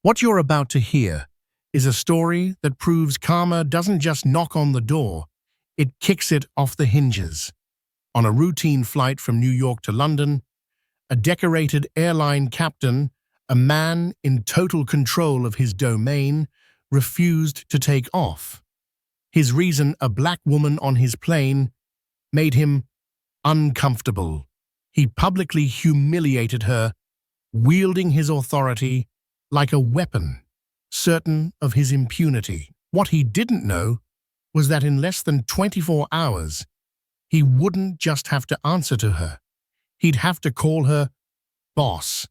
What you're about to hear is a story that proves karma doesn't just knock on the door, it kicks it off the hinges. On a routine flight from New York to London, a decorated airline captain, a man in total control of his domain, refused to take off. His reason, a black woman on his plane, made him uncomfortable. He publicly humiliated her, wielding his authority like a weapon, certain of his impunity. What he didn't know was that in less than 24 hours, he wouldn't just have to answer to her. He'd have to call her boss.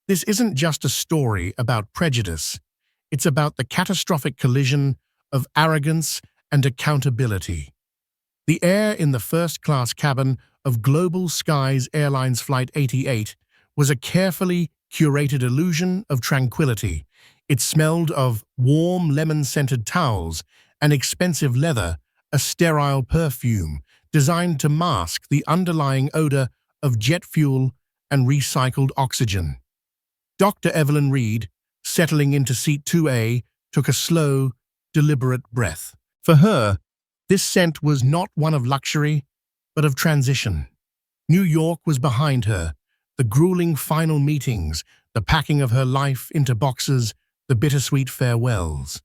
This isn't just a story about prejudice. It's about the catastrophic collision of arrogance and accountability. The air in the first-class cabin of Global Skies Airlines Flight 88 was a carefully curated illusion of tranquility. It smelled of warm lemon-scented towels and expensive leather, a sterile perfume designed to mask the underlying odor of jet fuel and recycled oxygen. Dr. Evelyn Reed, settling into seat 2A, took a slow, deliberate breath. For her, this scent was not one of luxury, but of transition. New York was behind her, the grueling final meetings, the packing of her life into boxes, the bittersweet farewells.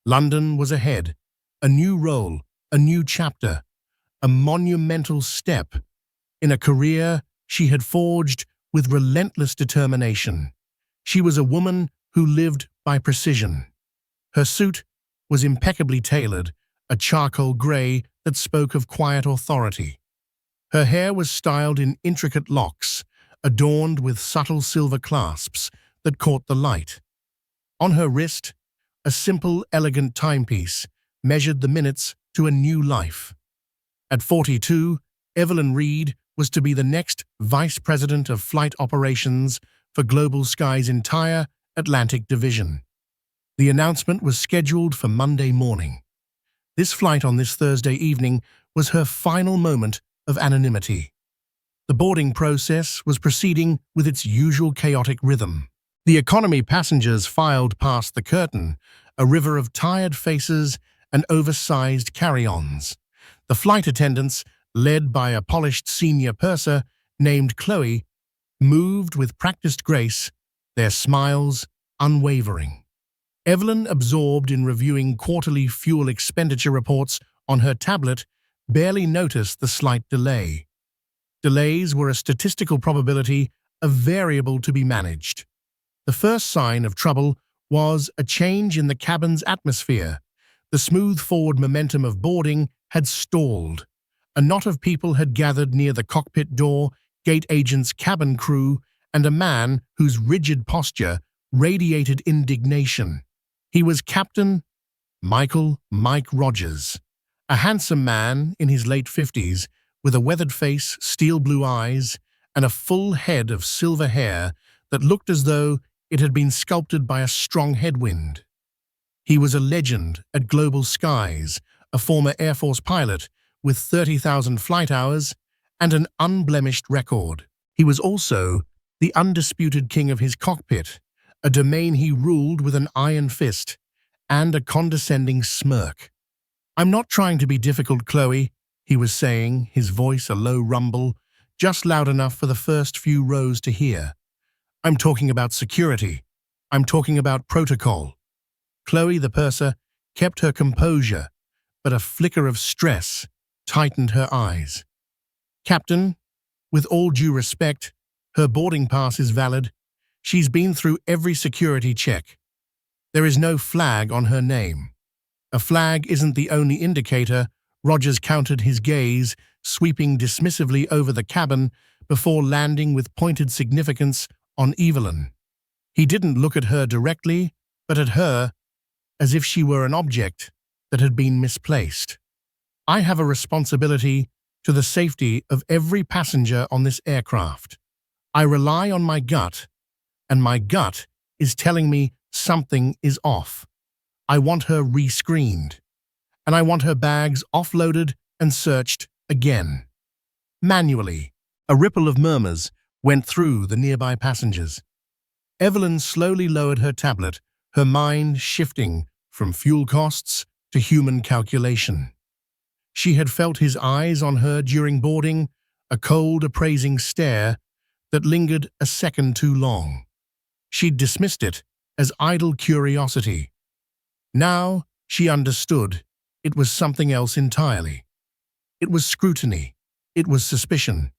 London was ahead, a new role, a new chapter, a monumental step in a career she had forged with relentless determination. She was a woman who lived by precision. Her suit was impeccably tailored, a charcoal gray that spoke of quiet authority. Her hair was styled in intricate locks, adorned with subtle silver clasps that caught the light. On her wrist, a simple, elegant timepiece measured the minutes to a new life. At 42, Evelyn Reed was to be the next Vice President of Flight Operations for Global Sky's entire Atlantic Division. The announcement was scheduled for Monday morning. This flight on this Thursday evening was her final moment of anonymity. The boarding process was proceeding with its usual chaotic rhythm. The economy passengers filed past the curtain, a river of tired faces and oversized carry-ons. The flight attendants, led by a polished senior purser named Chloe, moved with practiced grace, their smiles unwavering. Evelyn, absorbed in reviewing quarterly fuel expenditure reports on her tablet, barely noticed the slight delay. Delays were a statistical probability, a variable to be managed. The first sign of trouble was a change in the cabin's atmosphere. The smooth forward momentum of boarding had stalled. A knot of people had gathered near the cockpit door, gate agents, cabin crew, and a man whose rigid posture radiated indignation. He was Captain Michael "Mike" Rogers, a handsome man in his late 50s with a weathered face, steel blue eyes, and a full head of silver hair that looked as though it had been sculpted by a strong headwind. He was a legend at Global Skies, a former Air Force pilot with 30,000 flight hours and an unblemished record. He was also the undisputed king of his cockpit, a domain he ruled with an iron fist and a condescending smirk. "I'm not trying to be difficult, Chloe," he was saying, his voice a low rumble, just loud enough for the first few rows to hear. "I'm talking about security. I'm talking about protocol." Chloe, the purser, kept her composure, but a flicker of stress tightened her eyes. "Captain, with all due respect, her boarding pass is valid. She's been through every security check. There is no flag on her name." "A flag isn't the only indicator," Rogers countered, his gaze sweeping dismissively over the cabin before landing with pointed significance on Evelyn. He didn't look at her directly, but at her as if she were an object that had been misplaced. "I have a responsibility to the safety of every passenger on this aircraft. I rely on my gut, and my gut is telling me something is off. I want her rescreened, and I want her bags offloaded and searched again. Manually." A ripple of murmurs went through the nearby passengers. Evelyn slowly lowered her tablet, her mind shifting from fuel costs to human calculation. She had felt his eyes on her during boarding, a cold, appraising stare that lingered a second too long. She'd dismissed it as idle curiosity. Now she understood it was something else entirely. It was scrutiny. It was suspicion.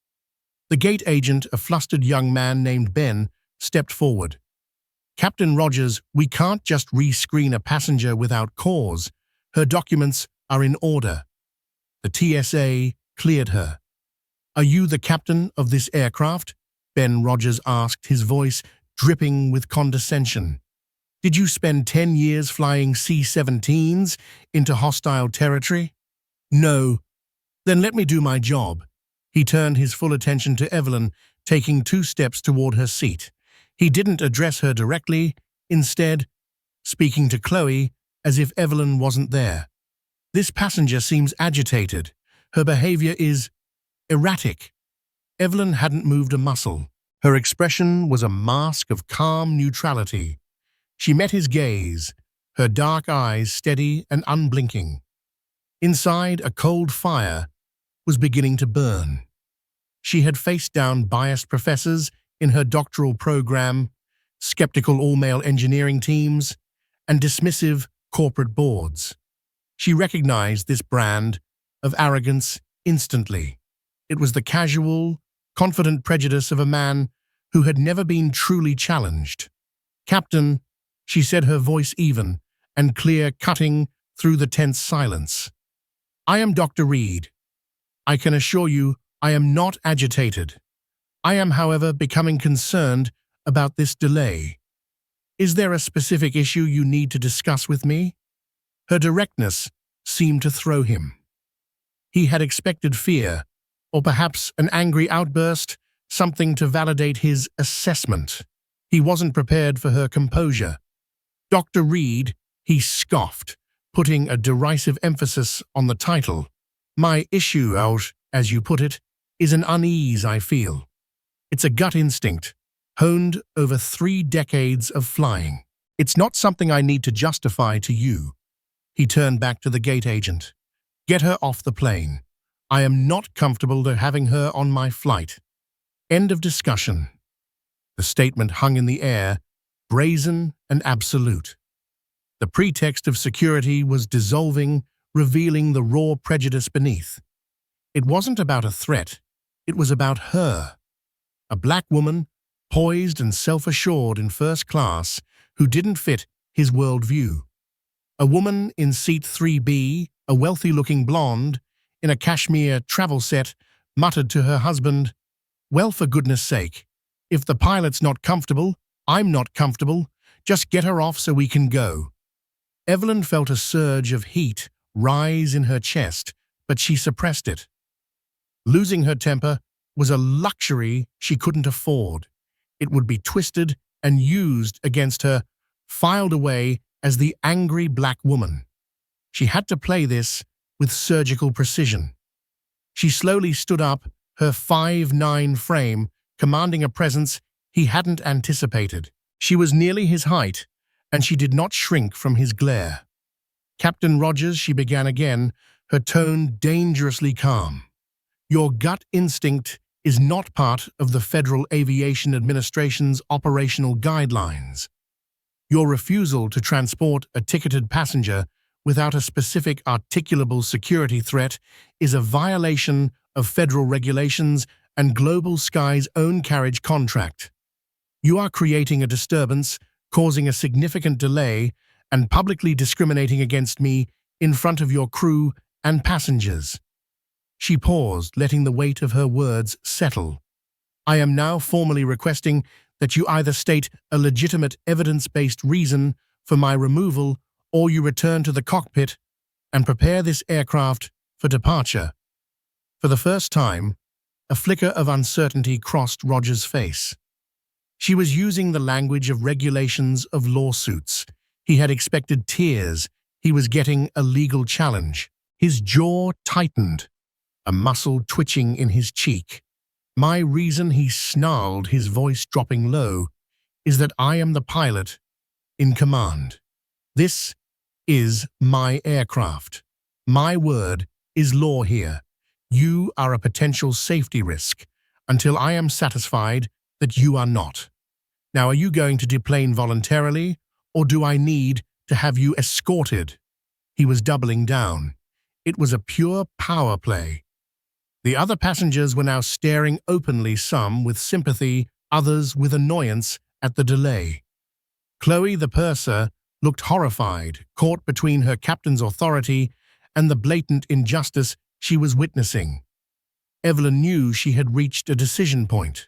The gate agent, a flustered young man named Ben, stepped forward. "Captain Rogers, we can't just re-screen a passenger without cause. Her documents are in order." The TSA cleared her. "Are you the captain of this aircraft?" Ben Rogers asked, his voice dripping with condescension. "Did you spend 10 years flying C-17s into hostile territory?" "No." "Then let me do my job." He turned his full attention to Evelyn, taking 2 steps toward her seat. He didn't address her directly, instead speaking to Chloe as if Evelyn wasn't there. "This passenger seems agitated. Her behavior is erratic." Evelyn hadn't moved a muscle. Her expression was a mask of calm neutrality. She met his gaze, her dark eyes steady and unblinking. Inside, a cold fire was beginning to burn. She had faced down biased professors in her doctoral program, skeptical all-male engineering teams, and dismissive corporate boards. She recognized this brand of arrogance instantly. It was the casual, confident prejudice of a man who had never been truly challenged. "Captain," she said, her voice even and clear, cutting through the tense silence. "I am Dr. Reed. I can assure you I am not agitated. I am, however, becoming concerned about this delay. Is there a specific issue you need to discuss with me?" Her directness seemed to throw him. He had expected fear, or perhaps an angry outburst, something to validate his assessment. He wasn't prepared for her composure. "Dr. Reed," he scoffed, putting a derisive emphasis on the title. "My issue, as you put it, is an unease I feel. It's a gut instinct, honed over 3 decades of flying. It's not something I need to justify to you." He turned back to the gate agent. "Get her off the plane. I am not comfortable having her on my flight." End of discussion. The statement hung in the air, brazen and absolute. The pretext of security was dissolving, revealing the raw prejudice beneath. It wasn't about a threat. It was about her. A black woman, poised and self-assured in first class, who didn't fit his worldview. A woman in seat 3B, a wealthy-looking blonde, in a cashmere travel set, muttered to her husband, "Well, for goodness sake, if the pilot's not comfortable, I'm not comfortable. Just get her off so we can go." Evelyn felt a surge of heat rise in her chest, but she suppressed it. Losing her temper was a luxury she couldn't afford. It would be twisted and used against her, filed away as the angry black woman. She had to play this with surgical precision. She slowly stood up, her 5'9" frame commanding a presence he hadn't anticipated. She was nearly his height, and she did not shrink from his glare. "Captain Rogers," she began again, her tone dangerously calm. "Your gut instinct is not part of the Federal Aviation Administration's operational guidelines. Your refusal to transport a ticketed passenger without a specific articulable security threat is a violation of federal regulations and Global Sky's own carriage contract. You are creating a disturbance, causing a significant delay, and publicly discriminating against me in front of your crew and passengers." She paused, letting the weight of her words settle. "I am now formally requesting that you either state a legitimate evidence-based reason for my removal or you return to the cockpit and prepare this aircraft for departure." For the first time, a flicker of uncertainty crossed Rogers' face. She was using the language of regulations of lawsuits. He had expected tears. He was getting a legal challenge. His jaw tightened, a muscle twitching in his cheek. "My reason," he snarled, his voice dropping low, is that I am the pilot in command. This is my aircraft. My word is law here. You are a potential safety risk until I am satisfied that you are not. Now, are you going to deplane voluntarily, or do I need to have you escorted? He was doubling down. It was a pure power play. The other passengers were now staring openly, some with sympathy, others with annoyance at the delay. Chloe, the purser, looked horrified, caught between her captain's authority and the blatant injustice she was witnessing. Evelyn knew she had reached a decision point.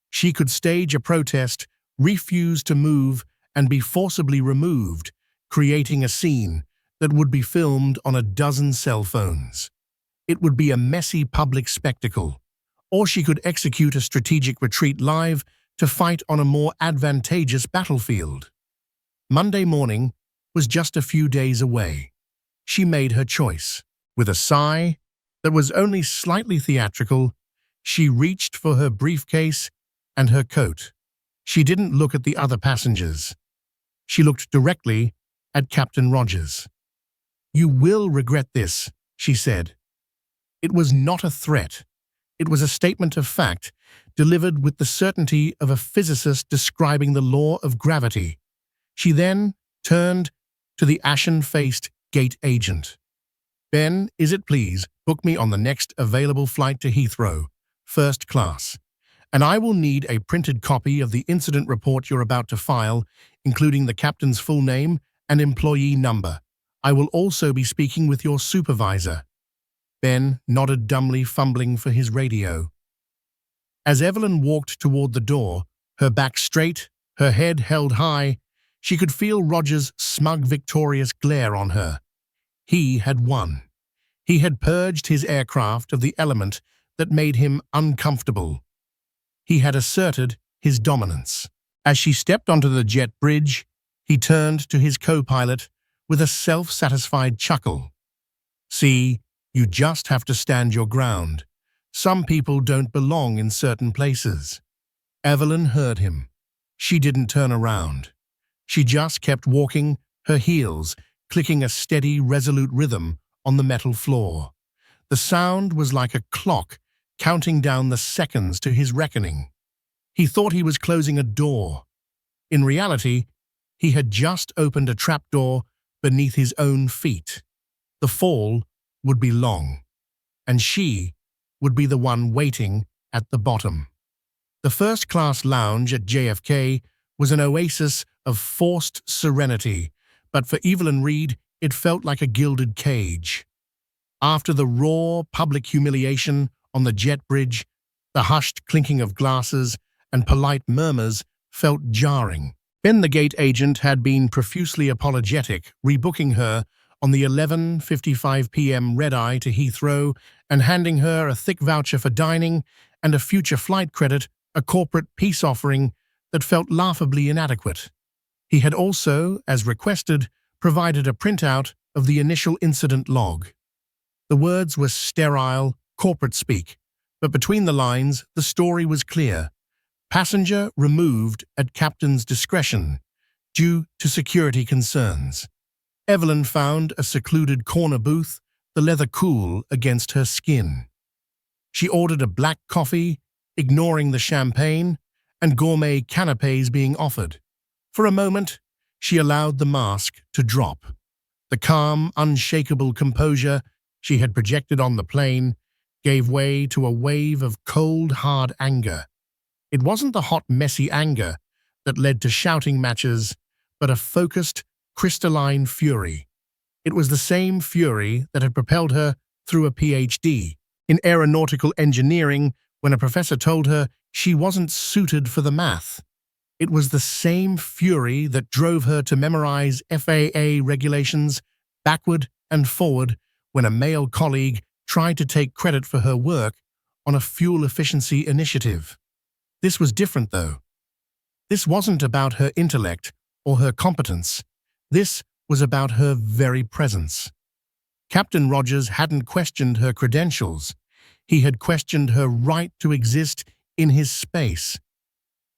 She could stage a protest, refuse to move, and be forcibly removed, creating a scene that would be filmed on a dozen cell phones. It would be a messy public spectacle. Or she could execute a strategic retreat live to fight on a more advantageous battlefield. Monday morning was just a few days away. She made her choice. With a sigh that was only slightly theatrical, she reached for her briefcase and her coat. She didn't look at the other passengers. She looked directly at Captain Rogers. "You will regret this," she said. It was not a threat. It was a statement of fact, delivered with the certainty of a physicist describing the law of gravity. She then turned to the ashen-faced gate agent. "Ben, is it please, book me on the next available flight to Heathrow, first class. And I will need a printed copy of the incident report you're about to file, including the captain's full name and employee number. I will also be speaking with your supervisor." Ben nodded dumbly, fumbling for his radio. As Evelyn walked toward the door, her back straight, her head held high, she could feel Roger's smug, victorious glare on her. He had won. He had purged his aircraft of the element that made him uncomfortable. He had asserted his dominance. As she stepped onto the jet bridge, he turned to his co-pilot with a self-satisfied chuckle. "See, you just have to stand your ground. Some people don't belong in certain places." Evelyn heard him. She didn't turn around. She just kept walking, her heels clicking a steady, resolute rhythm on the metal floor. The sound was like a clock counting down the seconds to his reckoning. He thought he was closing a door. In reality, he had just opened a trapdoor beneath his own feet. The fall would be long, and she would be the one waiting at the bottom. The first-class lounge at JFK was an oasis of forced serenity, but for Evelyn Reed, it felt like a gilded cage. After the raw public humiliation on the jet bridge, the hushed clinking of glasses and polite murmurs felt jarring. Ben, the gate agent, had been profusely apologetic, rebooking her on the 11:55 p.m. red-eye to Heathrow and handing her a thick voucher for dining and a future flight credit, a corporate peace offering that felt laughably inadequate. He had also, as requested, provided a printout of the initial incident log. The words were sterile, corporate speak, but between the lines, the story was clear. Passenger removed at captain's discretion due to security concerns. Evelyn found a secluded corner booth, the leather cool against her skin. She ordered a black coffee, ignoring the champagne and gourmet canapés being offered. For a moment, she allowed the mask to drop. The calm, unshakable composure she had projected on the plane gave way to a wave of cold, hard anger. It wasn't the hot, messy anger that led to shouting matches, but a focused, crystalline fury. It was the same fury that had propelled her through a PhD in aeronautical engineering when a professor told her she wasn't suited for the math. It was the same fury that drove her to memorize FAA regulations backward and forward when a male colleague tried to take credit for her work on a fuel efficiency initiative. This was different, though. This wasn't about her intellect or her competence. This was about her very presence. Captain Rogers hadn't questioned her credentials. He had questioned her right to exist in his space.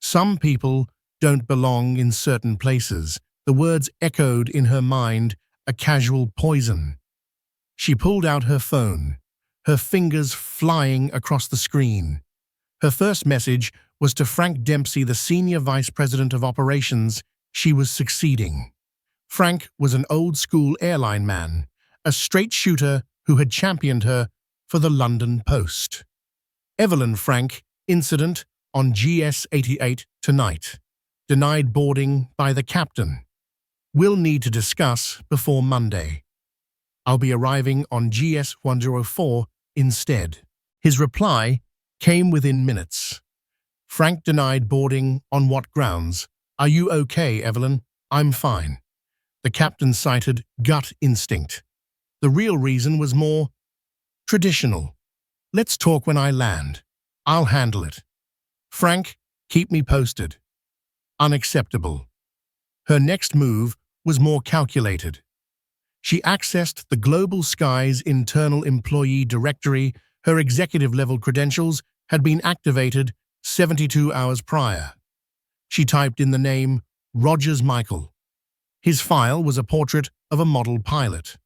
Some people don't belong in certain places. The words echoed in her mind, a casual poison. She pulled out her phone, her fingers flying across the screen. Her first message was to Frank Dempsey, the Senior Vice President of Operations. She was succeeding. Frank was an old-school airline man, a straight shooter who had championed her for the London Post. Evelyn Frank, incident on GS-88 tonight. Denied boarding by the captain. We'll need to discuss before Monday. I'll be arriving on GS-104 instead. His reply came within minutes. Frank denied boarding on what grounds? Are you okay, Evelyn? I'm fine. The captain cited gut instinct. The real reason was more traditional. Let's talk when I land. I'll handle it. Frank, keep me posted. Unacceptable. Her next move was more calculated. She accessed the Global Skies internal employee directory. Her executive-level credentials had been activated 72 hours prior. She typed in the name Rogers Michael. His file was a portrait of a model pilot.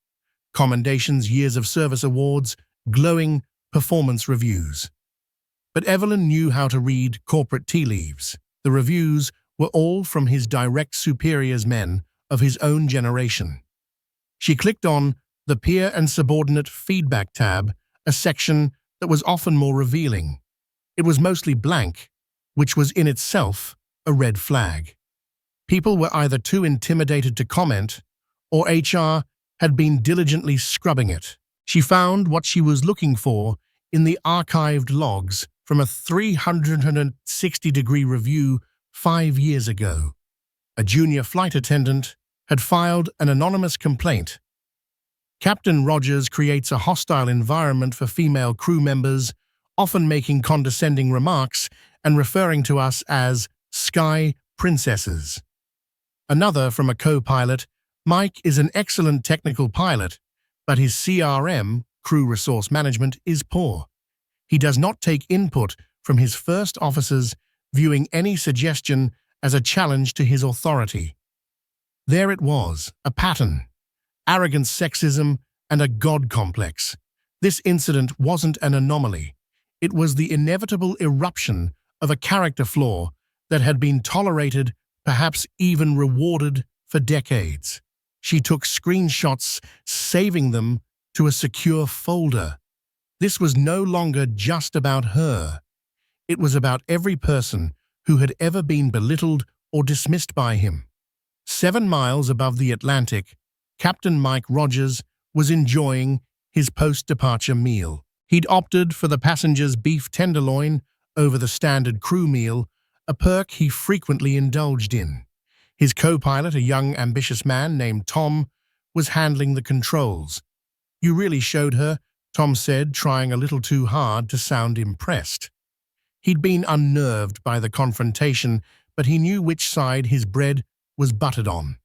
Commendations, years of service awards, glowing performance reviews. But Evelyn knew how to read corporate tea leaves. The reviews were all from his direct superiors, men of his own generation. She clicked on the Peer and Subordinate Feedback tab, a section that was often more revealing. It was mostly blank, which was in itself a red flag. People were either too intimidated to comment, or HR had been diligently scrubbing it. She found what she was looking for in the archived logs from a 360-degree review 5 years ago. A junior flight attendant had filed an anonymous complaint. Captain Rogers creates a hostile environment for female crew members, often making condescending remarks and referring to us as sky princesses. Another from a co-pilot, Mike is an excellent technical pilot, but his CRM, crew resource management, is poor. He does not take input from his first officers, viewing any suggestion as a challenge to his authority. There it was, a pattern. Arrogant sexism and a god complex. This incident wasn't an anomaly. It was the inevitable eruption of a character flaw that had been tolerated, perhaps even rewarded, for decades. She took screenshots, saving them to a secure folder. This was no longer just about her. It was about every person who had ever been belittled or dismissed by him. 7 miles above the Atlantic, Captain Mike Rogers was enjoying his post-departure meal. He'd opted for the passenger's beef tenderloin over the standard crew meal, a perk he frequently indulged in. His co-pilot, a young, ambitious man named Tom, was handling the controls. "You really showed her," Tom said, trying a little too hard to sound impressed. He'd been unnerved by the confrontation, but he knew which side his bread was buttered on.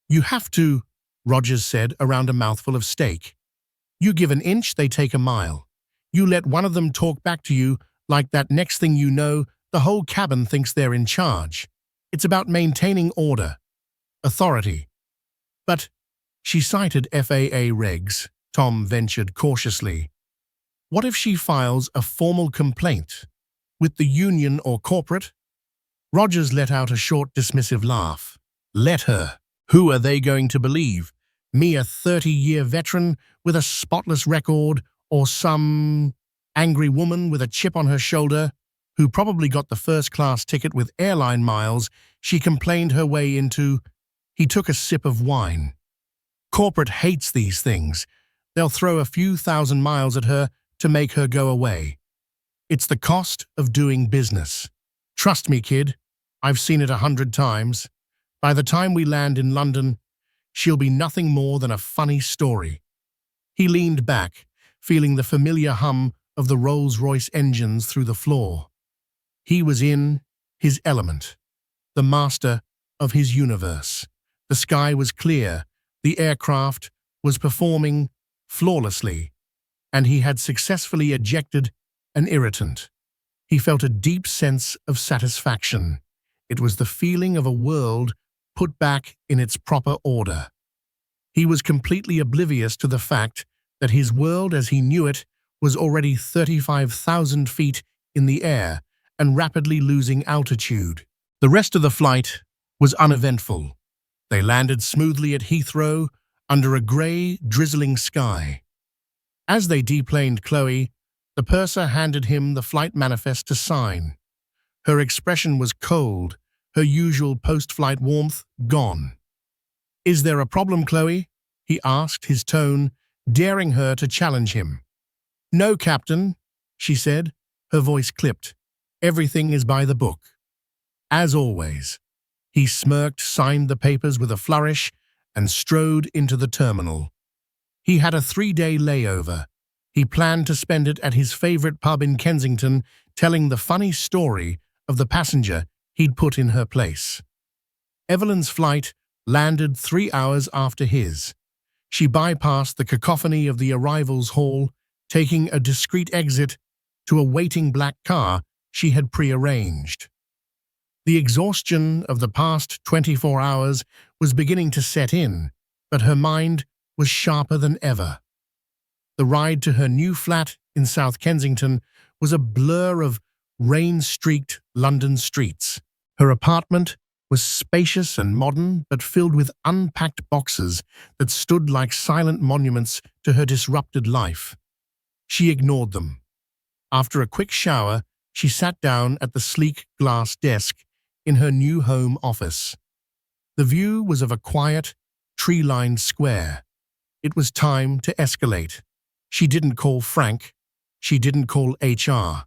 "You have to," Rogers said around a mouthful of steak. "You give an inch, they take a mile. You let one of them talk back to you like that, next thing you know, the whole cabin thinks they're in charge. It's about maintaining order, authority." "But," she cited FAA regs, Tom ventured cautiously. "What if she files a formal complaint? With the union or corporate?" Rogers let out a short, dismissive laugh. "Let her. Who are they going to believe? Me, a 30-year veteran with a spotless record, or some angry woman with a chip on her shoulder who probably got the first-class ticket with airline miles she complained her way into?" He took a sip of wine. "Corporate hates these things. They'll throw a few thousand miles at her to make her go away. It's the cost of doing business. Trust me, kid. I've seen it 100 times. By the time we land in London, she'll be nothing more than a funny story." He leaned back, feeling the familiar hum of the Rolls-Royce engines through the floor. He was in his element, the master of his universe. The sky was clear, the aircraft was performing flawlessly, and he had successfully ejected an irritant. He felt a deep sense of satisfaction. It was the feeling of a world put back in its proper order. He was completely oblivious to the fact that his world as he knew it was already 35,000 feet in the air and rapidly losing altitude. The rest of the flight was uneventful. They landed smoothly at Heathrow under a grey, drizzling sky. As they deplaned Chloe, the purser handed him the flight manifest to sign. Her expression was cold, her usual post-flight warmth gone. "Is there a problem, Chloe?" he asked, his tone daring her to challenge him. "No, Captain," she said, her voice clipped. "Everything is by the book." As always. He smirked, signed the papers with a flourish, and strode into the terminal. He had a 3-day layover. He planned to spend it at his favorite pub in Kensington, telling the funny story of the passenger he'd put in her place. Evelyn's flight landed 3 hours after his. She bypassed the cacophony of the arrivals hall, taking a discreet exit to a waiting black car she had prearranged. The exhaustion of the past 24 hours was beginning to set in, but her mind was sharper than ever. The ride to her new flat in South Kensington was a blur of rain-streaked London streets. Her apartment was spacious and modern, but filled with unpacked boxes that stood like silent monuments to her disrupted life. She ignored them. After a quick shower, she sat down at the sleek glass desk in her new home office. The view was of a quiet, tree-lined square. It was time to escalate. She didn't call Frank. She didn't call HR.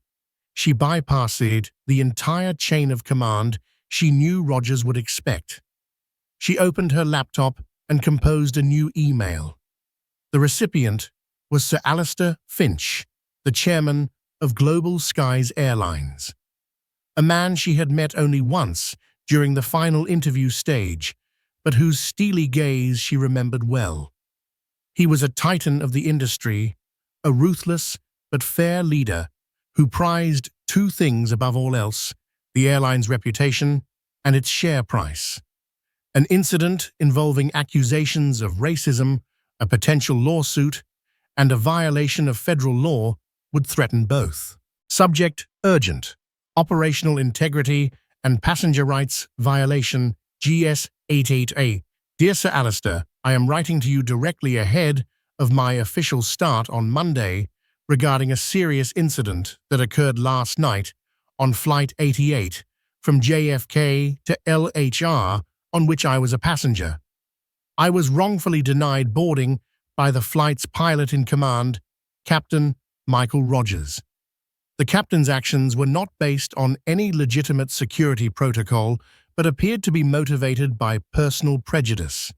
She bypassed the entire chain of command she knew Rogers would expect. She opened her laptop and composed a new email. The recipient was Sir Alistair Finch, the chairman of Global Skies Airlines. A man she had met only once during the final interview stage, but whose steely gaze she remembered well. He was a titan of the industry, a ruthless but fair leader who prized 2 things above all else: the airline's reputation and its share price. An incident involving accusations of racism, a potential lawsuit, and a violation of federal law would threaten both. Subject: urgent. Operational integrity and passenger rights violation, GS88A. Dear Sir Alistair, I am writing to you directly ahead of my official start on Monday regarding a serious incident that occurred last night on Flight 88 from JFK to LHR, on which I was a passenger. I was wrongfully denied boarding by the flight's pilot in command, Captain Michael Rogers. The captain's actions were not based on any legitimate security protocol, but appeared to be motivated by personal prejudice.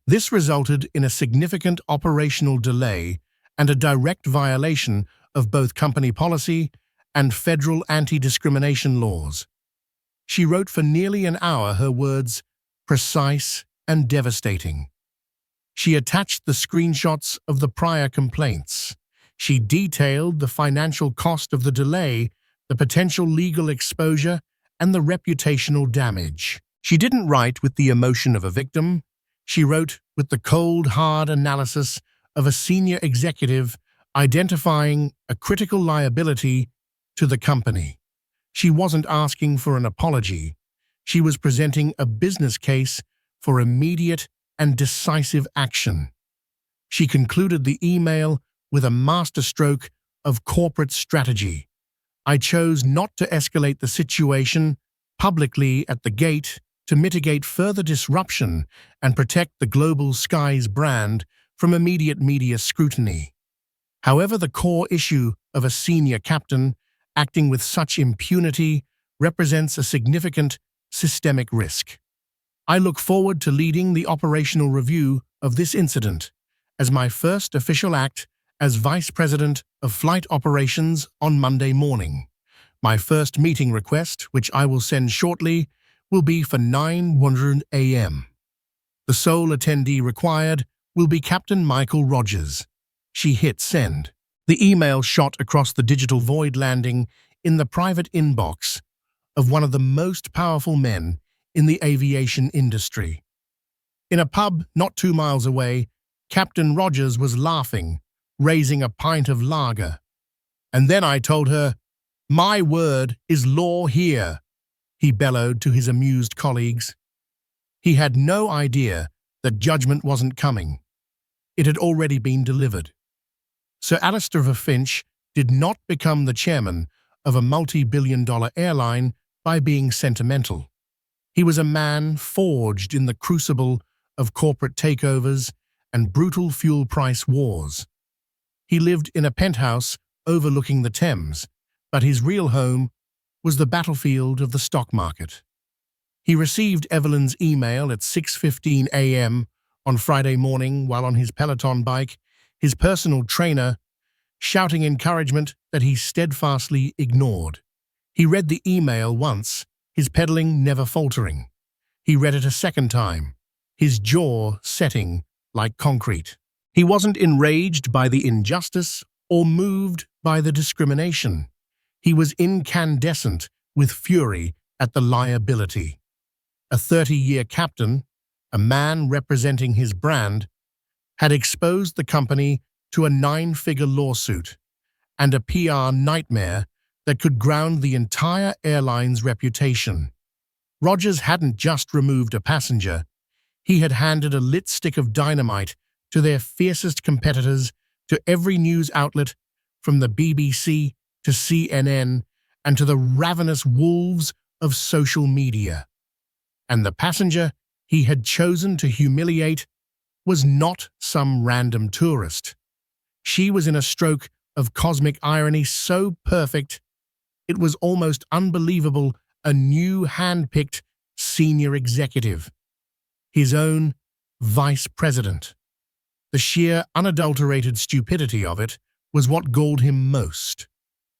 This resulted in a significant operational delay and a direct violation of both company policy and federal anti-discrimination laws. She wrote for nearly an hour, her words precise and devastating. She attached the screenshots of the prior complaints. She detailed the financial cost of the delay, the potential legal exposure, and the reputational damage. She didn't write with the emotion of a victim. She wrote with the cold, hard analysis of a senior executive identifying a critical liability to the company. She wasn't asking for an apology. She was presenting a business case for immediate and decisive action. She concluded the email with a masterstroke of corporate strategy. I chose not to escalate the situation publicly at the gate to mitigate further disruption and protect the Global Skies brand from immediate media scrutiny. However, the core issue of a senior captain acting with such impunity represents a significant systemic risk. I look forward to leading the operational review of this incident as my first official act as Vice President of Flight Operations on Monday morning. My first meeting request, which I will send shortly, will be for 9:00 a.m. The sole attendee required will be Captain Michael Rogers. She hit send. The email shot across the digital void, landing in the private inbox of one of the most powerful men in the aviation industry. In a pub not 2 miles away, Captain Rogers was laughing, raising a pint of lager. And then I told her, "My word is law here," he bellowed to his amused colleagues. He had no idea that judgment wasn't coming. It had already been delivered. Sir Alistair Finch did not become the chairman of a multi-billion-dollar airline by being sentimental. He was a man forged in the crucible of corporate takeovers and brutal fuel price wars. He lived in a penthouse overlooking the Thames, but his real home was the battlefield of the stock market. He received Evelyn's email at 6:15 a.m. on Friday morning while on his Peloton bike, his personal trainer shouting encouragement that he steadfastly ignored. He read the email once, his pedaling never faltering. He read it a second time, his jaw setting like concrete. He wasn't enraged by the injustice or moved by the discrimination. He was incandescent with fury at the liability. A 30-year captain, a man representing his brand, had exposed the company to a 9-figure lawsuit and a PR nightmare that could ground the entire airline's reputation. Rogers hadn't just removed a passenger, he had handed a lit stick of dynamite to their fiercest competitors, to every news outlet, from the BBC to CNN and to the ravenous wolves of social media. And the passenger he had chosen to humiliate was not some random tourist. She was in a stroke of cosmic irony so perfect, it was almost unbelievable, a new hand-picked senior executive. His own vice president. The sheer, unadulterated stupidity of it was what galled him most.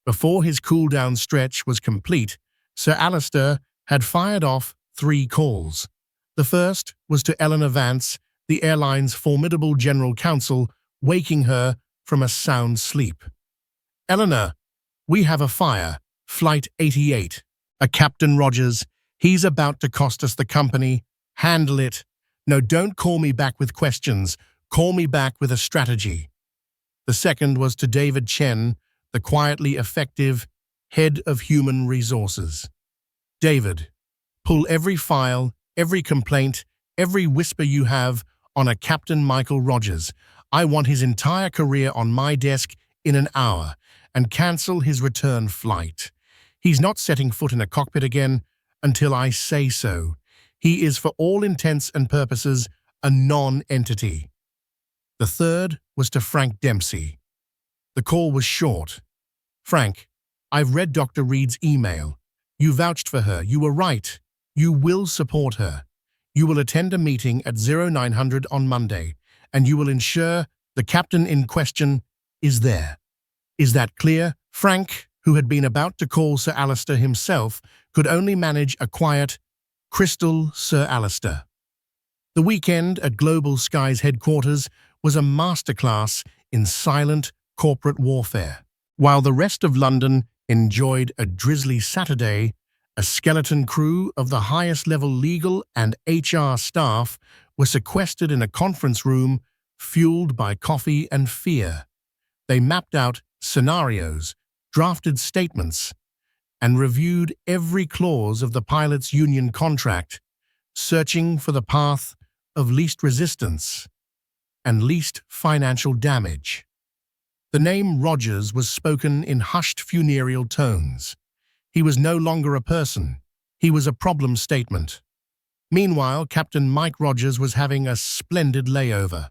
Before his cool-down stretch was complete, Sir Alistair had fired off 3 calls. The first was to Eleanor Vance, the airline's formidable general counsel, waking her from a sound sleep. "Eleanor, we have a fire, Flight 88. A Captain Rogers. He's about to cost us the company. Handle it. No, don't call me back with questions. Call me back with a strategy." The second was to David Chen, the quietly effective head of human resources. "David, pull every file, every complaint, every whisper you have on a Captain Michael Rogers. I want his entire career on my desk in an hour, and cancel his return flight. He's not setting foot in a cockpit again until I say so. He is, for all intents and purposes, a non-entity." The third was to Frank Dempsey. The call was short. "Frank, I've read Dr. Reed's email. You vouched for her. You were right. You will support her. You will attend a meeting at 0900 on Monday, and you will ensure the captain in question is there. Is that clear?" Frank, who had been about to call Sir Alistair himself, could only manage a quiet, crystal Sir Alistair. The weekend at Global Sky's headquarters was a masterclass in silent corporate warfare. While the rest of London enjoyed a drizzly Saturday, a skeleton crew of the highest-level legal and HR staff were sequestered in a conference room fueled by coffee and fear. They mapped out scenarios, drafted statements, and reviewed every clause of the pilots' union contract, searching for the path of least resistance and least financial damage. The name Rogers was spoken in hushed funereal tones. He was no longer a person. He was a problem statement. Meanwhile, Captain Mike Rogers was having a splendid layover.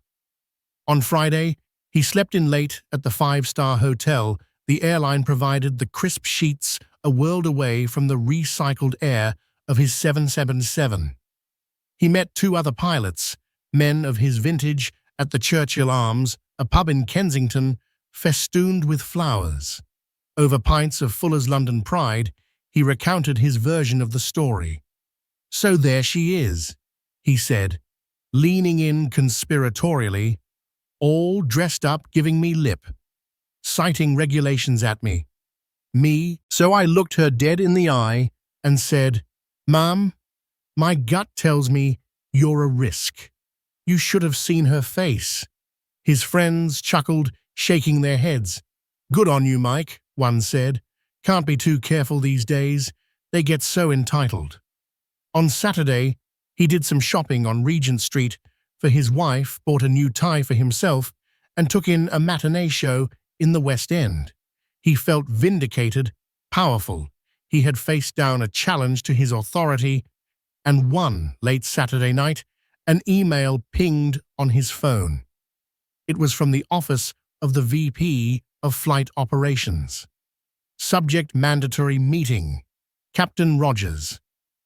On Friday, he slept in late at the 5-star hotel the airline provided, the crisp sheets a world away from the recycled air of his 777. He met 2 other pilots, men of his vintage, at the Churchill Arms, a pub in Kensington, festooned with flowers. Over pints of Fuller's London Pride, he recounted his version of the story. "So there she is," he said, leaning in conspiratorially, "all dressed up, giving me lip, citing regulations at me. So I looked her dead in the eye and said, "Ma'am, my gut tells me you're a risk." You should have seen her face. His friends chuckled, shaking their heads. "Good on you, Mike," one said. "Can't be too careful these days. They get so entitled." On Saturday, he did some shopping on Regent Street for his wife, bought a new tie for himself, and took in a matinee show in the West End. He felt vindicated, powerful. He had faced down a challenge to his authority and won. Late Saturday night, an email pinged on his phone. It was from the office of the VP of Flight Operations. Subject: mandatory meeting. Captain Rogers,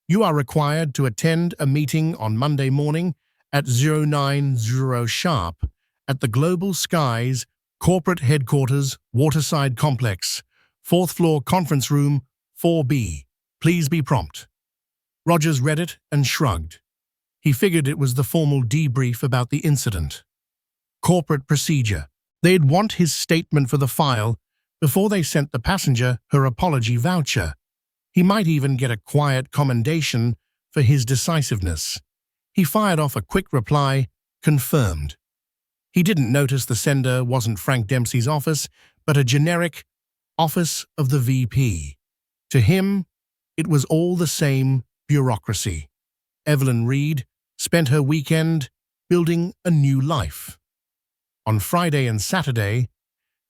you are required to attend a meeting on Monday morning at 090 sharp at the Global Skies Corporate Headquarters, Waterside Complex, 4th floor conference room 4B. Please be prompt. Rogers read it and shrugged. He figured it was the formal debrief about the incident. Corporate procedure. They'd want his statement for the file before they sent the passenger her apology voucher. He might even get a quiet commendation for his decisiveness. He fired off a quick reply, confirmed. He didn't notice the sender wasn't Frank Dempsey's office, but a generic office of the VP. To him, it was all the same bureaucracy. Evelyn Reed spent her weekend building a new life. On Friday and Saturday,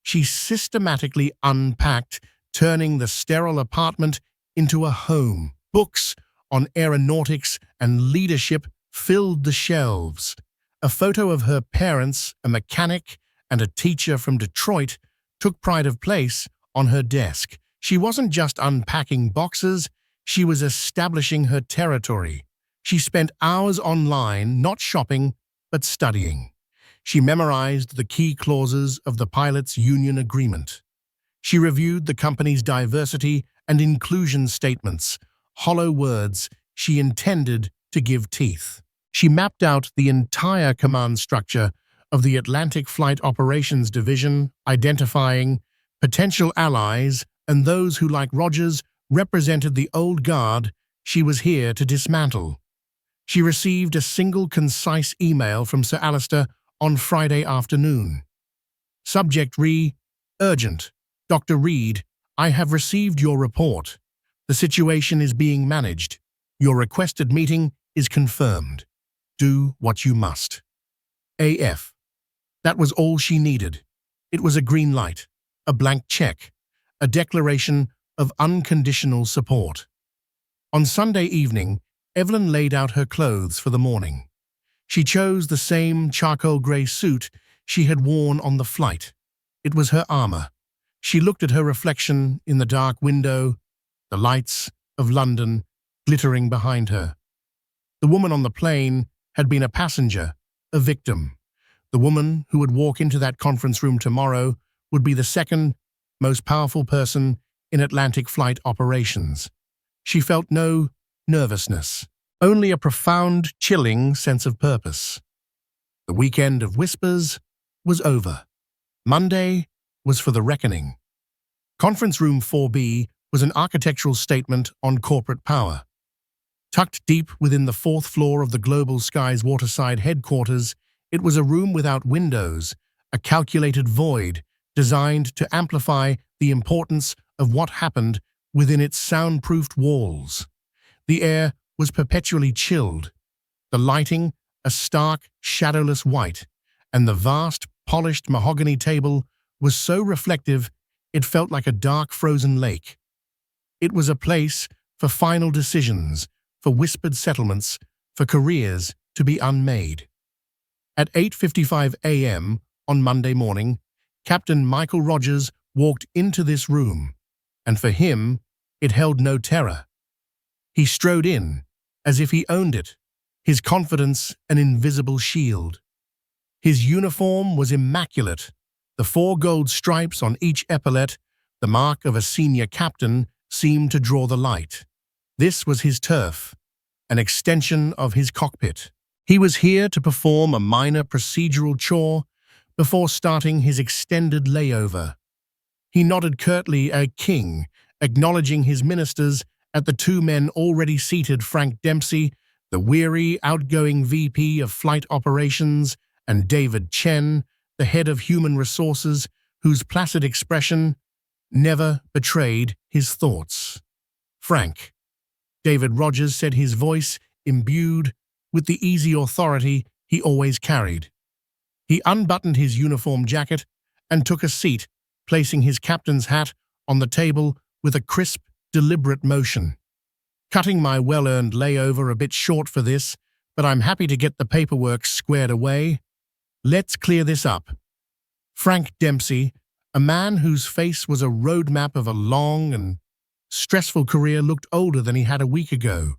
she systematically unpacked, turning the sterile apartment into a home. Books on aeronautics and leadership filled the shelves. A photo of her parents, a mechanic and a teacher from Detroit, took pride of place on her desk. She wasn't just unpacking boxes, she was establishing her territory. She spent hours online, not shopping, but studying. She memorized the key clauses of the pilots' union agreement. She reviewed the company's diversity and inclusion statements, hollow words she intended to give teeth. She mapped out the entire command structure of the Atlantic Flight Operations Division, identifying potential allies and those who, like Rogers, represented the old guard she was here to dismantle. She received a single concise email from Sir Alistair on Friday afternoon. Subject: urgent. Dr. Reed, I have received your report. The situation is being managed. Your requested meeting is confirmed. Do what you must. AF. That was all she needed. It was a green light, a blank check, a declaration of unconditional support. On Sunday evening, Evelyn laid out her clothes for the morning. She chose the same charcoal grey suit she had worn on the flight. It was her armor. She looked at her reflection in the dark window, the lights of London glittering behind her. The woman on the plane had been a passenger, a victim. The woman who would walk into that conference room tomorrow would be the second most powerful person in Atlantic flight operations. She felt no nervousness, only a profound, chilling sense of purpose. The weekend of whispers was over. Monday was for the reckoning. Conference Room 4B was an architectural statement on corporate power. Tucked deep within the 4th floor of the Global Skies Waterside headquarters, it was a room without windows, a calculated void designed to amplify the importance of what happened within its soundproofed walls. The air was perpetually chilled, the lighting a stark, shadowless white, and the vast, polished mahogany table was so reflective it felt like a dark, frozen lake. It was a place for final decisions, for whispered settlements, for careers to be unmade. At 8:55 a.m. on Monday morning, Captain Michael Rogers walked into this room, and for him, it held no terror. He strode in, as if he owned it, his confidence an invisible shield. His uniform was immaculate, the 4 gold stripes on each epaulet, the mark of a senior captain, seemed to draw the light. This was his turf, an extension of his cockpit. He was here to perform a minor procedural chore before starting his extended layover. He nodded curtly, a king, acknowledging his ministers at the two men already seated: Frank Dempsey, the weary, outgoing VP of Flight Operations, and David Chen, the head of Human Resources, whose placid expression never betrayed his thoughts. "Frank," David Rogers said, his voice imbued with the easy authority he always carried. He unbuttoned his uniform jacket and took a seat, placing his captain's hat on the table with a crisp, deliberate motion. "Cutting my well-earned layover a bit short for this, but I'm happy to get the paperwork squared away. Let's clear this up." Frank Dempsey, a man whose face was a roadmap of a long and stressful career, looked older than he had a week ago.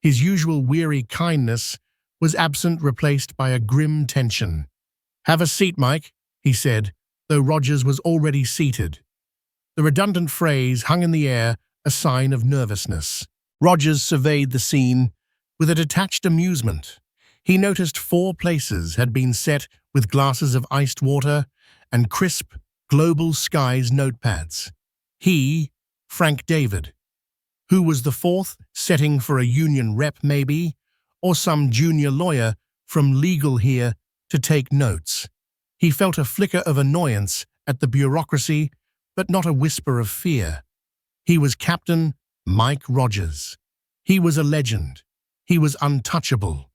His usual weary kindness was absent, replaced by a grim tension. "Have a seat, Mike," he said, though Rogers was already seated. The redundant phrase hung in the air, a sign of nervousness. Rogers surveyed the scene with a detached amusement. He noticed 4 places had been set with glasses of iced water and crisp, Global Skies notepads. He, Frank David. Who was the 4th setting for a union rep maybe, or some junior lawyer from legal here to take notes? He felt a flicker of annoyance at the bureaucracy, but not a whisper of fear. He was Captain Mike Rogers. He was a legend. He was untouchable.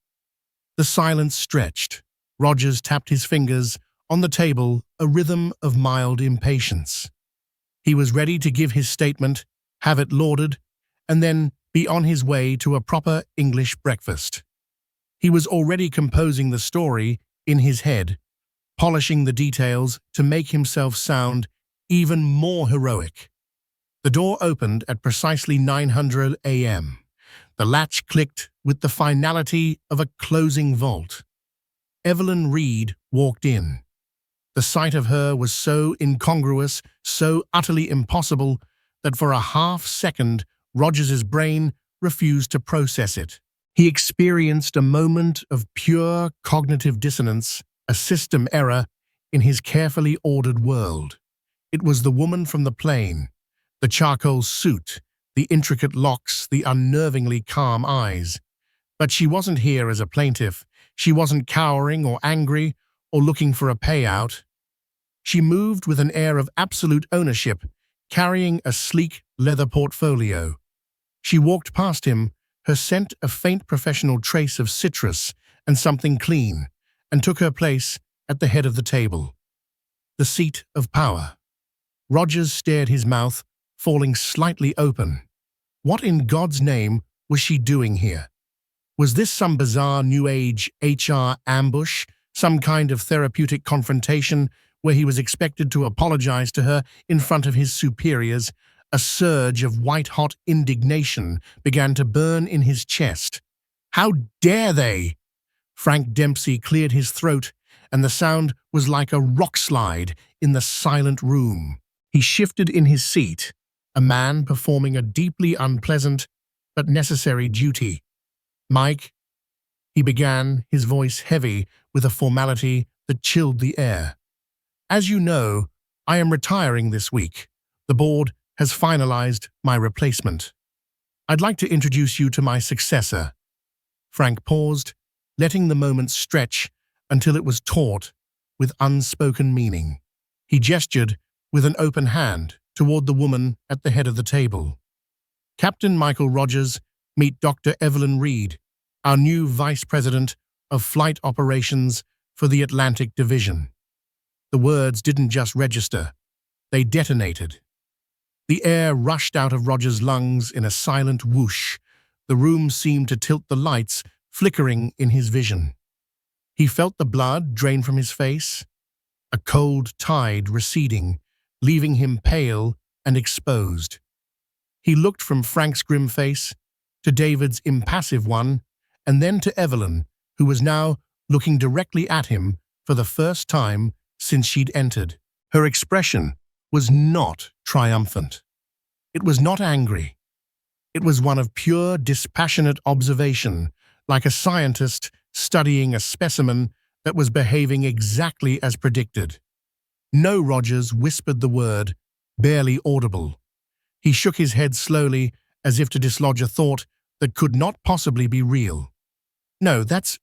The silence stretched. Rogers tapped his fingers on the table, a rhythm of mild impatience. He was ready to give his statement, have it lauded, and then be on his way to a proper English breakfast. He was already composing the story in his head, polishing the details to make himself sound even more heroic. The door opened at precisely 900 a.m. The latch clicked with the finality of a closing vault. Evelyn Reed walked in. The sight of her was so incongruous, so utterly impossible, that for a half-second Rogers's brain refused to process it. He experienced a moment of pure cognitive dissonance, a system error in his carefully ordered world. It was the woman from the plane, the charcoal suit, the intricate locks, the unnervingly calm eyes. But she wasn't here as a plaintiff. She wasn't cowering or angry or looking for a payout. She moved with an air of absolute ownership, carrying a sleek leather portfolio. She walked past him, her scent a faint professional trace of citrus and something clean, and took her place at the head of the table. The seat of power. Rogers stared, his mouth falling slightly open. What in God's name was she doing here? Was this some bizarre New Age HR ambush, some kind of therapeutic confrontation where he was expected to apologize to her in front of his superiors? A surge of white-hot indignation began to burn in his chest. How dare they? Frank Dempsey cleared his throat, and the sound was like a rock slide in the silent room. He shifted in his seat, a man performing a deeply unpleasant but necessary duty. "Mike," he began, his voice heavy with a formality that chilled the air. "As you know, I am retiring this week. The board has finalized my replacement. I'd like to introduce you to my successor." Frank paused, letting the moment stretch until it was taut with unspoken meaning. He gestured with an open hand toward the woman at the head of the table. "Captain Michael Rogers, meet Dr. Evelyn Reed, our new Vice President of Flight Operations for the Atlantic Division." The words didn't just register, they detonated. The air rushed out of Rogers' lungs in a silent whoosh. The room seemed to tilt, the lights flickering in his vision. He felt the blood drain from his face, a cold tide receding, leaving him pale and exposed. He looked from Frank's grim face to David's impassive one, and then to Evelyn, who was now looking directly at him for the first time since she'd entered. Her expression was not triumphant. It was not angry. It was one of pure, dispassionate observation, like a scientist studying a specimen that was behaving exactly as predicted. "No," Rogers whispered the word, barely audible. He shook his head slowly as if to dislodge a thought that could not possibly be real. No, that's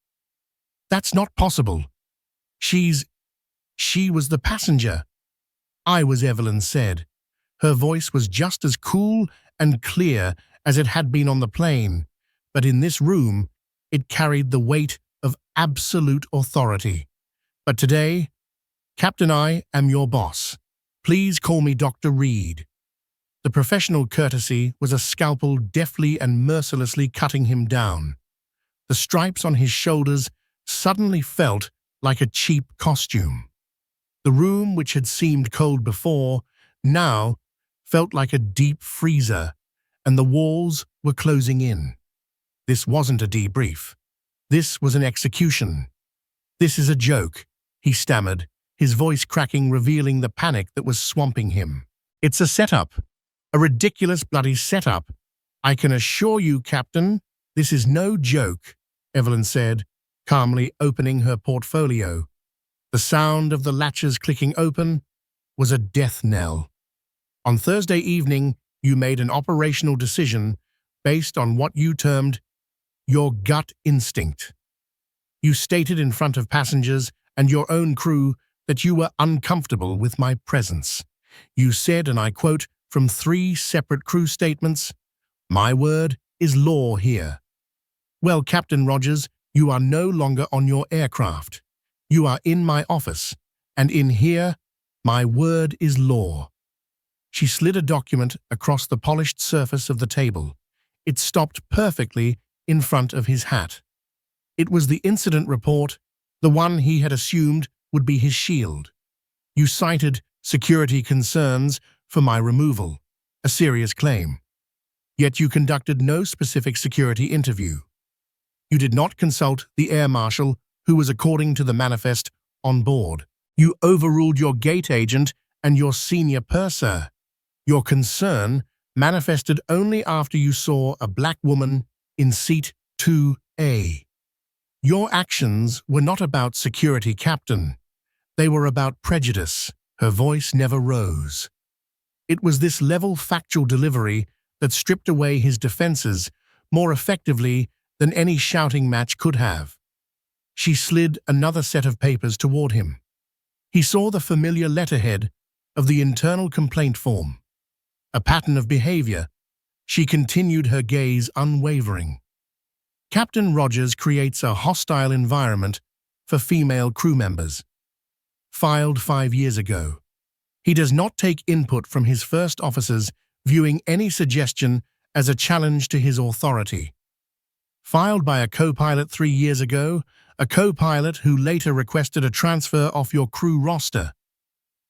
not possible. She was the passenger. I was, Evelyn said. Her voice was just as cool and clear as it had been on the plane, but in this room, it carried the weight of absolute authority. But today, Captain, I am your boss. Please call me Dr. Reed. The professional courtesy was a scalpel deftly and mercilessly cutting him down. The stripes on his shoulders suddenly felt like a cheap costume. The room, which had seemed cold before, now felt like a deep freezer, and the walls were closing in. This wasn't a debrief. This was an execution. This is a joke, he stammered, his voice cracking, revealing the panic that was swamping him. It's a setup. A ridiculous bloody setup. I can assure you, Captain, this is no joke, Evelyn said, calmly opening her portfolio. The sound of the latches clicking open was a death knell. On Thursday evening, you made an operational decision based on what you termed your gut instinct. You stated in front of passengers and your own crew that you were uncomfortable with my presence. You said, and I quote from 3 separate crew statements, "My word is law here." Well, Captain Rogers, you are no longer on your aircraft. You are in my office, and in here, my word is law. She slid a document across the polished surface of the table. It stopped perfectly in front of his hat. It was the incident report, the one he had assumed would be his shield. You cited security concerns for my removal, a serious claim. Yet you conducted no specific security interview. You did not consult the air marshal, who was, according to the manifest, on board. You overruled your gate agent and your senior purser. Your concern manifested only after you saw a black woman in seat 2A. Your actions were not about security, Captain. They were about prejudice. Her voice never rose. It was this level factual delivery that stripped away his defenses more effectively than any shouting match could have. She slid another set of papers toward him. He saw the familiar letterhead of the internal complaint form. A pattern of behavior. She continued, her gaze unwavering. Captain Rogers creates a hostile environment for female crew members. Filed 5 years ago. He does not take input from his first officers, viewing any suggestion as a challenge to his authority. Filed by a co-pilot 3 years ago, a co-pilot who later requested a transfer off your crew roster.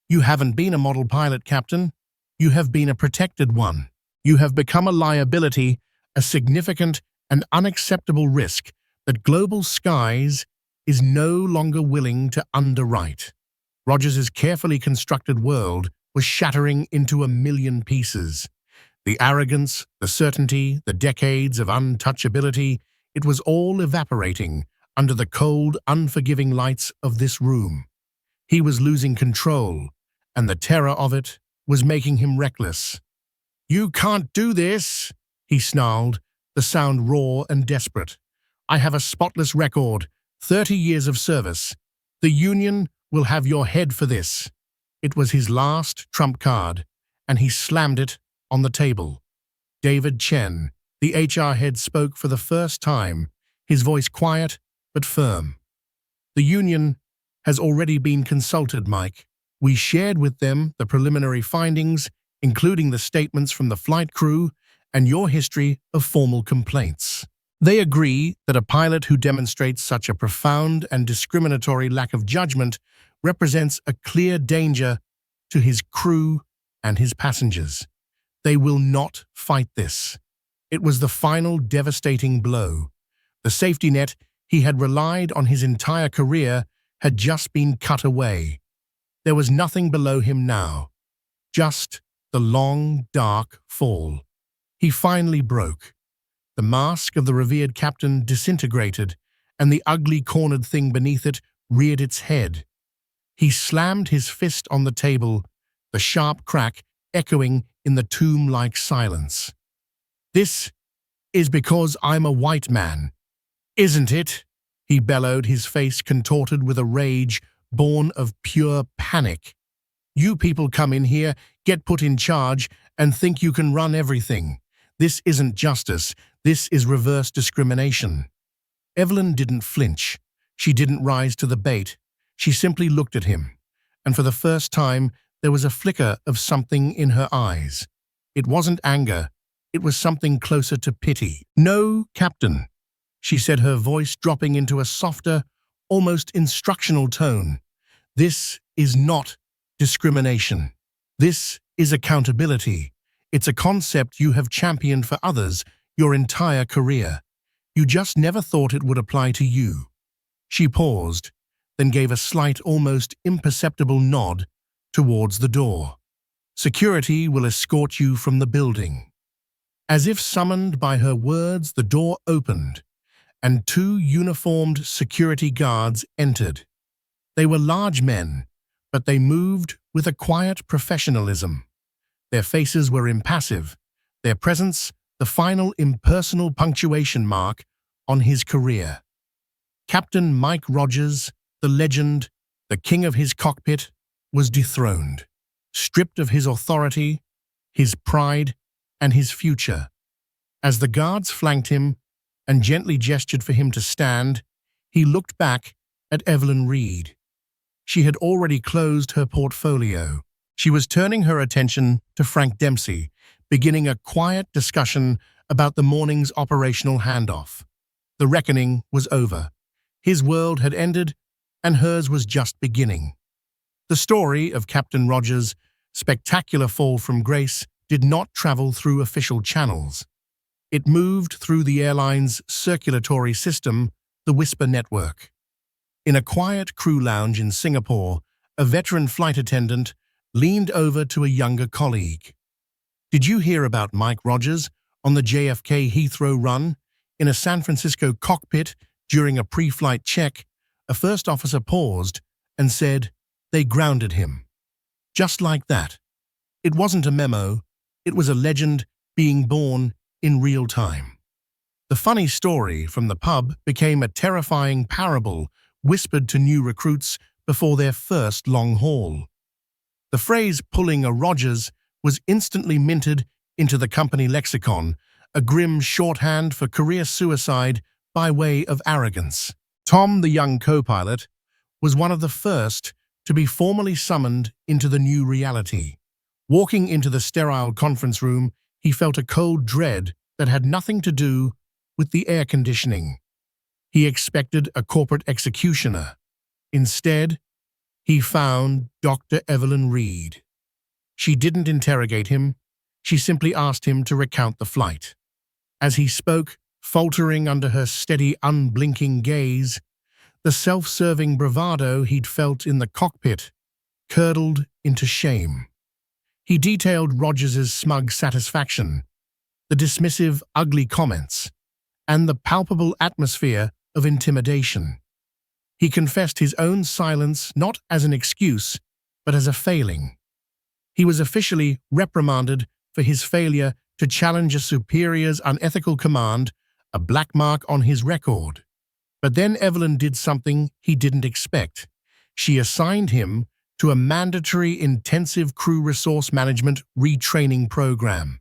You haven't been a model pilot, Captain. You have been a protected one. You have become a liability, a significant and unacceptable risk that Global Skies is no longer willing to underwrite. Rogers's carefully constructed world was shattering into a million pieces. The arrogance, the certainty, the decades of untouchability, it was all evaporating under the cold, unforgiving lights of this room. He was losing control, and the terror of it was making him reckless. "You can't do this," he snarled, the sound raw and desperate. "I have a spotless record, 30 years of service. The Union will have your head for this." It was his last trump card, and he slammed it on the table. David Chen, the HR head, spoke for the first time, his voice quiet but firm. "The Union has already been consulted, Mike. We shared with them the preliminary findings, including the statements from the flight crew and your history of formal complaints. They agree that a pilot who demonstrates such a profound and discriminatory lack of judgment represents a clear danger to his crew and his passengers. They will not fight this." It was the final devastating blow. The safety net he had relied on his entire career had just been cut away. There was nothing below him now, just the long, dark fall. He finally broke. The mask of the revered captain disintegrated, and the ugly cornered thing beneath it reared its head. He slammed his fist on the table, the sharp crack echoing in the tomb-like silence. This is because I'm a white man, isn't it? He bellowed, his face contorted with a rage born of pure panic. You people come in here, get put in charge, and think you can run everything. This isn't justice. This is reverse discrimination. Evelyn didn't flinch. She didn't rise to the bait. She simply looked at him, and for the first time, there was a flicker of something in her eyes. It wasn't anger. It was something closer to pity. "No, Captain," she said, her voice dropping into a softer, almost instructional tone. "This is not discrimination. This is accountability. It's a concept you have championed for others your entire career. You just never thought it would apply to you." She paused, then gave a slight, almost imperceptible nod towards the door. "Security will escort you from the building." As if summoned by her words, the door opened, and two uniformed security guards entered. They were large men, but they moved with a quiet professionalism. Their faces were impassive, their presence the final impersonal punctuation mark on his career. Captain Mike Rogers, the legend, the king of his cockpit, was dethroned, stripped of his authority, his pride, and his future. As the guards flanked him and gently gestured for him to stand, he looked back at Evelyn Reed. She had already closed her portfolio. She was turning her attention to Frank Dempsey, beginning a quiet discussion about the morning's operational handoff. The reckoning was over. His world had ended, and hers was just beginning. The story of Captain Rogers' spectacular fall from grace did not travel through official channels. It moved through the airline's circulatory system, the Whisper Network. In a quiet crew lounge in Singapore, a veteran flight attendant leaned over to a younger colleague. "Did you hear about Mike Rogers on the JFK Heathrow run? In a San Francisco cockpit during a pre-flight check, a first officer paused and said, 'They grounded him.' Just like that. It wasn't a memo, it was a legend being born in real time." The funny story from the pub became a terrifying parable whispered to new recruits before their first long haul. The phrase "pulling a Rogers" was instantly minted into the company lexicon, a grim shorthand for career suicide by way of arrogance. Tom, the young co-pilot, was one of the first to be formally summoned into the new reality. Walking into the sterile conference room, he felt a cold dread that had nothing to do with the air conditioning. He expected a corporate executioner. Instead, he found Dr. Evelyn Reed. She didn't interrogate him. She simply asked him to recount the flight. As he spoke, faltering under her steady, unblinking gaze, the self-serving bravado he'd felt in the cockpit curdled into shame. He detailed Rogers's smug satisfaction, the dismissive, ugly comments, and the palpable atmosphere of intimidation. He confessed his own silence not as an excuse, but as a failing. He was officially reprimanded for his failure to challenge a superior's unethical command, a black mark on his record. But then Evelyn did something he didn't expect. She assigned him to a mandatory intensive crew resource management retraining program.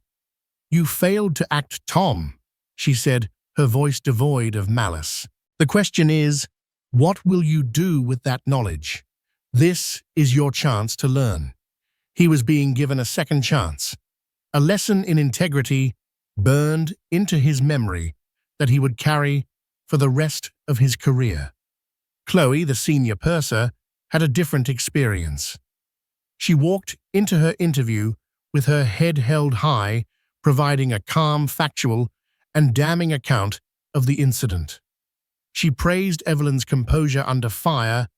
"You failed to act, Tom," she said, her voice devoid of malice. "The question is, what will you do with that knowledge? This is your chance to learn." He was being given a second chance, a lesson in integrity burned into his memory that he would carry for the rest of his career. Chloe, the senior purser, had a different experience. She walked into her interview with her head held high, providing a calm, factual, and damning account of the incident. She praised Evelyn's composure under fire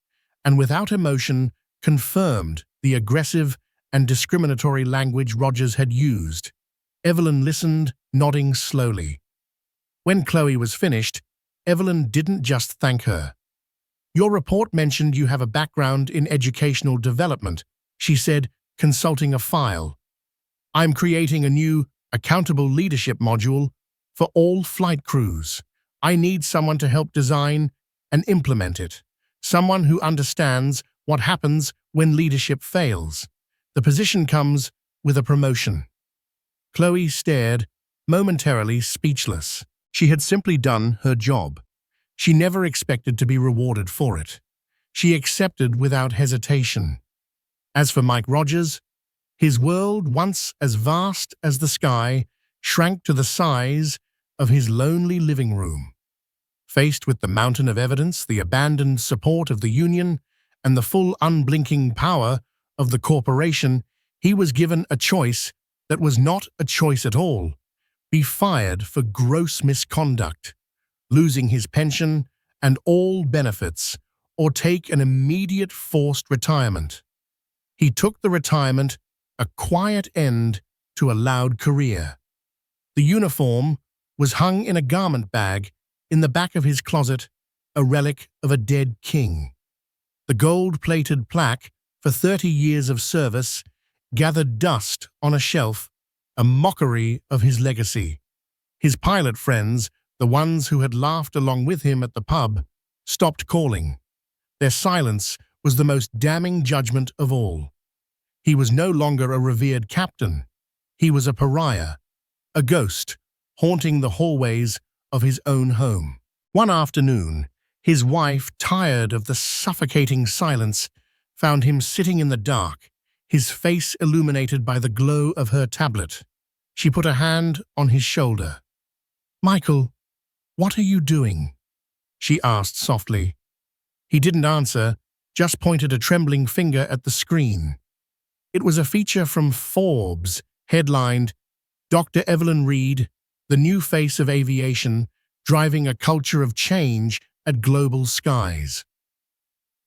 and without emotion confirmed the aggressive and discriminatory language Rogers had used. Evelyn listened, nodding slowly. When Chloe was finished, Evelyn didn't just thank her. "Your report mentioned you have a background in educational development," she said, consulting a file. "I'm creating a new accountable leadership module for all flight crews. I need someone to help design and implement it. Someone who understands what happens when leadership fails. The position comes with a promotion. Chloe stared, momentarily speechless. She had simply done her job. She never expected to be rewarded for it. She accepted without hesitation. As for Mike Rogers, his world, once as vast as the sky, shrank to the size of his lonely living room. Faced with the mountain of evidence, the abandoned support of the union, and the full unblinking power of the corporation, he was given a choice that was not a choice at all: be fired for gross misconduct, losing his pension and all benefits, or take an immediate forced retirement. He took the retirement, a quiet end to a loud career. The uniform was hung in a garment bag in the back of his closet, a relic of a dead king. The gold-plated plaque for 30 years of service gathered dust on a shelf, a mockery of his legacy. His pilot friends, the ones who had laughed along with him at the pub, stopped calling. Their silence was the most damning judgment of all. He was no longer a revered captain. He was a pariah, a ghost, haunting the hallways of his own home. One afternoon, his wife, tired of the suffocating silence, found him sitting in the dark, his face illuminated by the glow of her tablet. She put a hand on his shoulder. "Michael, what are you doing?" she asked softly. He didn't answer, just pointed a trembling finger at the screen. It was a feature from Forbes, headlined, "Dr. Evelyn Reed, the new face of aviation, driving a culture of change at global skies."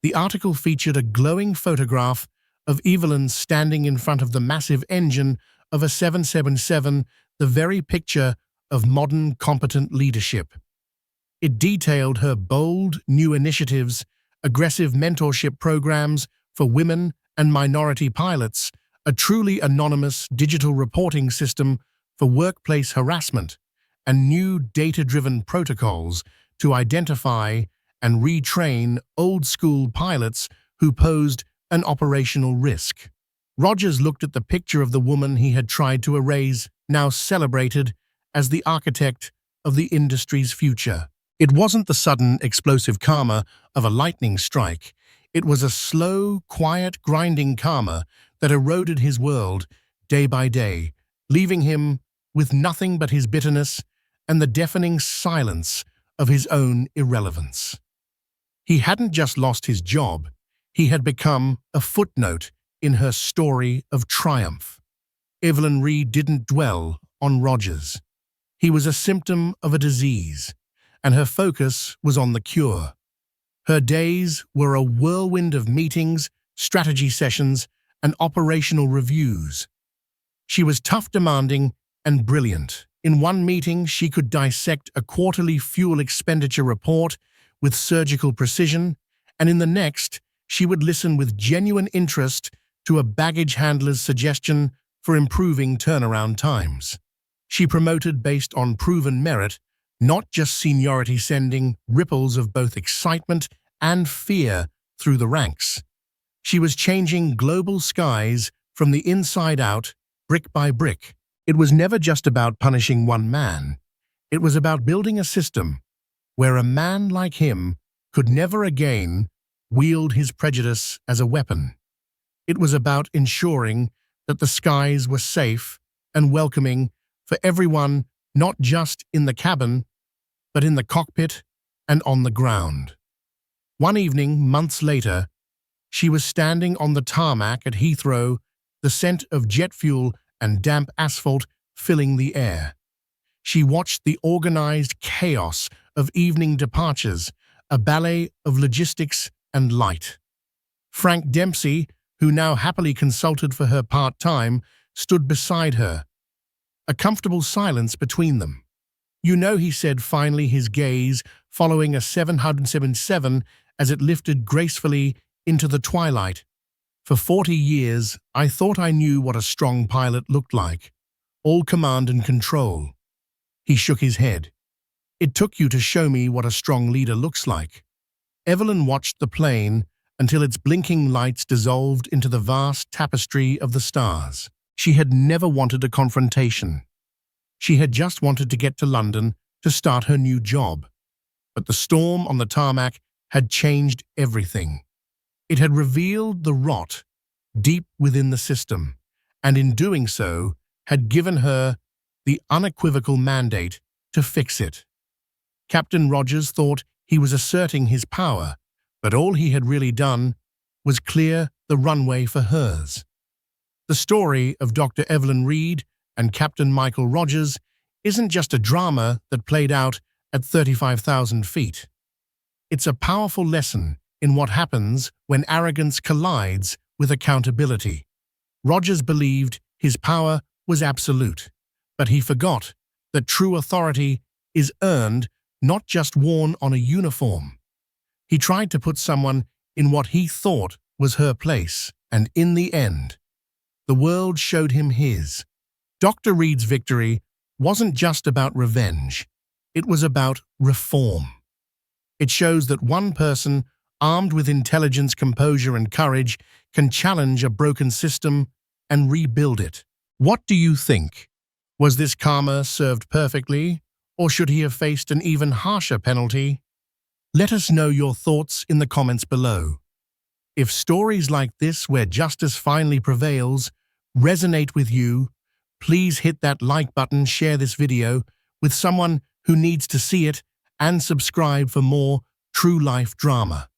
The article featured a glowing photograph of Evelyn standing in front of the massive engine of a 777, the very picture of modern, competent leadership. It detailed her bold, new initiatives, aggressive mentorship programs for women and minority pilots, a truly anonymous digital reporting system for workplace harassment, and new data-driven protocols to identify and retrain old-school pilots who posed an operational risk. Rogers looked at the picture of the woman he had tried to erase, now celebrated as the architect of the industry's future. It wasn't the sudden, explosive karma of a lightning strike. It was a slow, quiet, grinding karma that eroded his world day by day, leaving him with nothing but his bitterness and the deafening silence of his own irrelevance. He hadn't just lost his job, he had become a footnote in her story of triumph. Evelyn Reed didn't dwell on Rogers. He was a symptom of a disease, and her focus was on the cure. Her days were a whirlwind of meetings, strategy sessions, and operational reviews. She was tough, demanding, and brilliant. In one meeting, she could dissect a quarterly fuel expenditure report with surgical precision, and in the next, she would listen with genuine interest to a baggage handler's suggestion for improving turnaround times. She promoted based on proven merit, not just seniority, sending ripples of both excitement and fear through the ranks. She was changing global skies from the inside out, brick by brick. It was never just about punishing one man. It was about building a system where a man like him could never again wield his prejudice as a weapon. It was about ensuring that the skies were safe and welcoming for everyone, not just in the cabin, but in the cockpit and on the ground. One evening, months later, she was standing on the tarmac at Heathrow, the scent of jet fuel and damp asphalt filling the air. She watched the organized chaos of evening departures, a ballet of logistics and light. Frank Dempsey, who now happily consulted for her part-time, stood beside her, a comfortable silence between them. "You know," he said finally, his gaze following a 777 as it lifted gracefully into the twilight. "For 40 years, I thought I knew what a strong pilot looked like. all command and control. He shook his head. It took you to show me what a strong leader looks like. Evelyn watched the plane until its blinking lights dissolved into the vast tapestry of the stars. She had never wanted a confrontation. She had just wanted to get to London to start her new job. But the storm on the tarmac had changed everything. It had revealed the rot deep within the system, and in doing so, had given her the unequivocal mandate to fix it. Captain Rogers thought he was asserting his power, but all he had really done was clear the runway for hers. The story of Dr. Evelyn Reed and Captain Michael Rogers isn't just a drama that played out at 35,000 feet. It's a powerful lesson in what happens when arrogance collides with accountability. Rogers believed his power was absolute, but he forgot that true authority is earned, not just worn on a uniform. He tried to put someone in what he thought was her place, and in the end, the world showed him his. Dr. Reed's victory wasn't just about revenge. It was about reform. It shows that one person, armed with intelligence, composure, and courage, can challenge a broken system and rebuild it. What do you think? Was this karma served perfectly, or should he have faced an even harsher penalty? Let us know your thoughts in the comments below. If stories like this, where justice finally prevails, resonate with you, please hit that like button, share this video with someone who needs to see it, and subscribe for more true life drama.